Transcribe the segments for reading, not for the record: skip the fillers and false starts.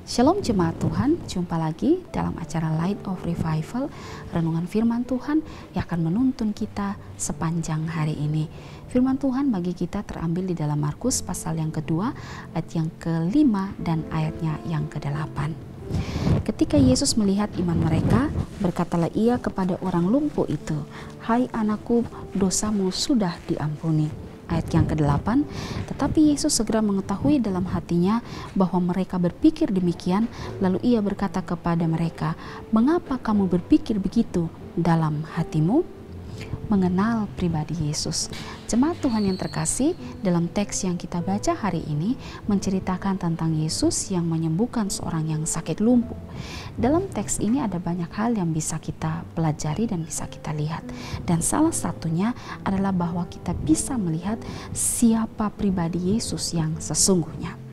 Shalom jemaat Tuhan, jumpa lagi dalam acara Light of Revival, renungan firman Tuhan yang akan menuntun kita sepanjang hari ini. Firman Tuhan bagi kita terambil di dalam Markus pasal yang kedua, ayat yang ke-5 dan ayatnya yang ke-8. Ketika Yesus melihat iman mereka, berkatalah ia kepada orang lumpuh itu, "Hai anakku, dosamu sudah diampuni." Ayat yang ke-8, tetapi Yesus segera mengetahui dalam hatinya bahwa mereka berpikir demikian, lalu ia berkata kepada mereka, "Mengapa kamu berpikir begitu dalam hatimu?" Mengenal pribadi Yesus. Jemaat Tuhan yang terkasih, dalam teks yang kita baca hari ini menceritakan tentang Yesus yang menyembuhkan seorang yang sakit lumpuh. Dalam teks ini ada banyak hal yang bisa kita pelajari dan bisa kita lihat. Dan salah satunya adalah bahwa kita bisa melihat siapa pribadi Yesus yang sesungguhnya.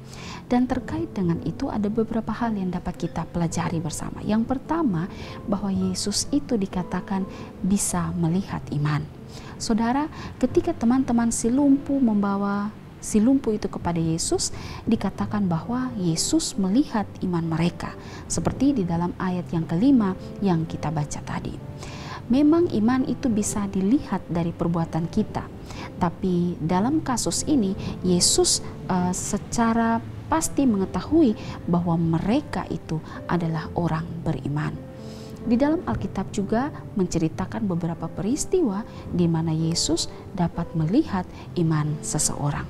Dan terkait dengan itu ada beberapa hal yang dapat kita pelajari bersama. Yang pertama, bahwa Yesus itu dikatakan bisa melihat iman. Saudara, ketika teman-teman si lumpuh membawa si lumpuh itu kepada Yesus, dikatakan bahwa Yesus melihat iman mereka. Seperti di dalam ayat yang ke-5 yang kita baca tadi. Memang iman itu bisa dilihat dari perbuatan kita. Tapi dalam kasus ini, Yesus secara pasti mengetahui bahwa mereka itu adalah orang beriman. Di dalam Alkitab juga menceritakan beberapa peristiwa di mana Yesus dapat melihat iman seseorang.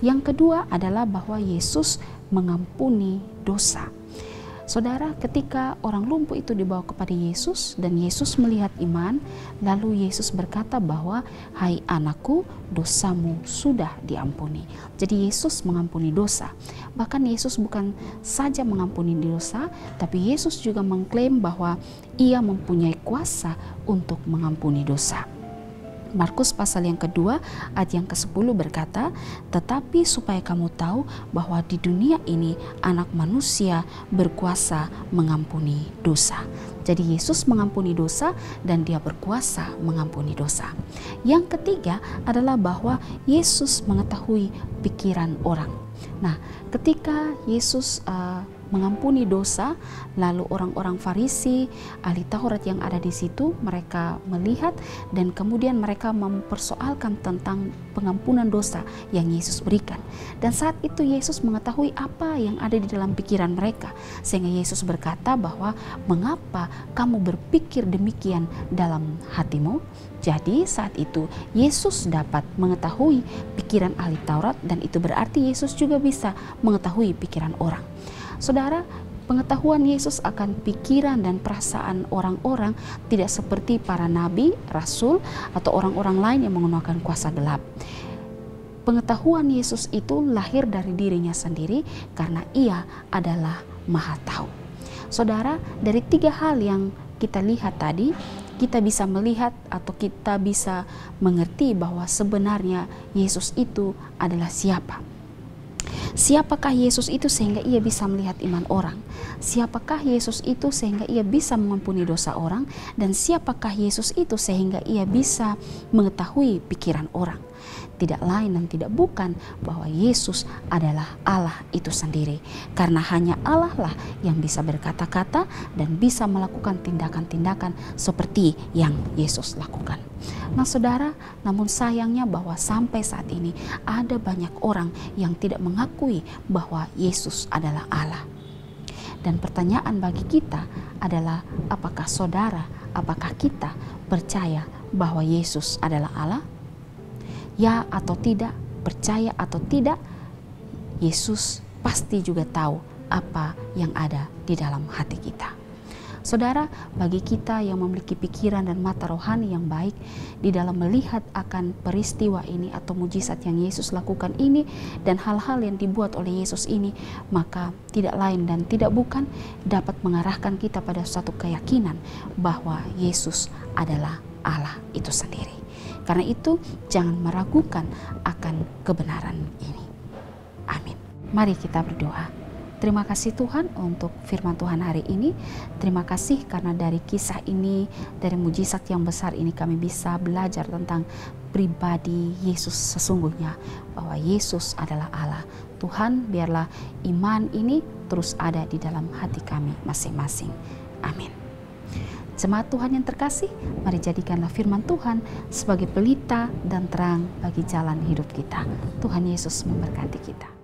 Yang kedua adalah bahwa Yesus mengampuni dosa. Saudara, ketika orang lumpuh itu dibawa kepada Yesus dan Yesus melihat iman, lalu Yesus berkata bahwa, "Hai anakku, dosamu sudah diampuni." Jadi Yesus mengampuni dosa. Bahkan Yesus bukan saja mengampuni dosa, tapi Yesus juga mengklaim bahwa ia mempunyai kuasa untuk mengampuni dosa. Markus pasal yang kedua ayat yang ke-10 berkata, "Tetapi supaya kamu tahu bahwa di dunia ini anak manusia berkuasa mengampuni dosa." Jadi Yesus mengampuni dosa dan dia berkuasa mengampuni dosa. Yang ketiga adalah bahwa Yesus mengetahui pikiran orang. Nah, ketika Yesus mengampuni dosa, lalu orang-orang Farisi, ahli Taurat yang ada di situ, mereka melihat dan kemudian mereka mempersoalkan tentang pengampunan dosa yang Yesus berikan. Dan saat itu Yesus mengetahui apa yang ada di dalam pikiran mereka, sehingga Yesus berkata bahwa, "Mengapa kamu berpikir demikian dalam hatimu?" Jadi saat itu Yesus dapat mengetahui pikiran ahli Taurat, dan itu berarti Yesus juga bisa mengetahui pikiran orang. Saudara, pengetahuan Yesus akan pikiran dan perasaan orang-orang tidak seperti para nabi, rasul, atau orang-orang lain yang menggunakan kuasa gelap. Pengetahuan Yesus itu lahir dari dirinya sendiri karena ia adalah Maha Tahu. Saudara, dari 3 hal yang kita lihat tadi, kita bisa melihat atau kita bisa mengerti bahwa sebenarnya Yesus itu adalah siapa. Siapakah Yesus itu sehingga ia bisa melihat iman orang? Siapakah Yesus itu sehingga ia bisa mengampuni dosa orang? Dan siapakah Yesus itu sehingga ia bisa mengetahui pikiran orang? Tidak lain dan tidak bukan bahwa Yesus adalah Allah itu sendiri. Karena hanya Allah lah yang bisa berkata-kata dan bisa melakukan tindakan-tindakan seperti yang Yesus lakukan. Nah saudara, namun sayangnya bahwa sampai saat ini ada banyak orang yang tidak mengakui bahwa Yesus adalah Allah. Dan pertanyaan bagi kita adalah, apakah saudara, apakah kita percaya bahwa Yesus adalah Allah? Ya atau tidak, percaya atau tidak, Yesus pasti juga tahu apa yang ada di dalam hati kita. Saudara, bagi kita yang memiliki pikiran dan mata rohani yang baik di dalam melihat akan peristiwa ini atau mujizat yang Yesus lakukan ini dan hal-hal yang dibuat oleh Yesus ini, maka tidak lain dan tidak bukan dapat mengarahkan kita pada suatu keyakinan bahwa Yesus adalah Allah itu sendiri. Karena itu jangan meragukan akan kebenaran ini. Amin. Mari kita berdoa. Terima kasih Tuhan untuk firman Tuhan hari ini. Terima kasih karena dari kisah ini, dari mujizat yang besar ini kami bisa belajar tentang pribadi Yesus sesungguhnya, bahwa Yesus adalah Allah. Tuhan, biarlah iman ini terus ada di dalam hati kami masing-masing. Amin. Jemaat Tuhan yang terkasih, mari jadikanlah firman Tuhan sebagai pelita dan terang bagi jalan hidup kita. Tuhan Yesus memberkati kita.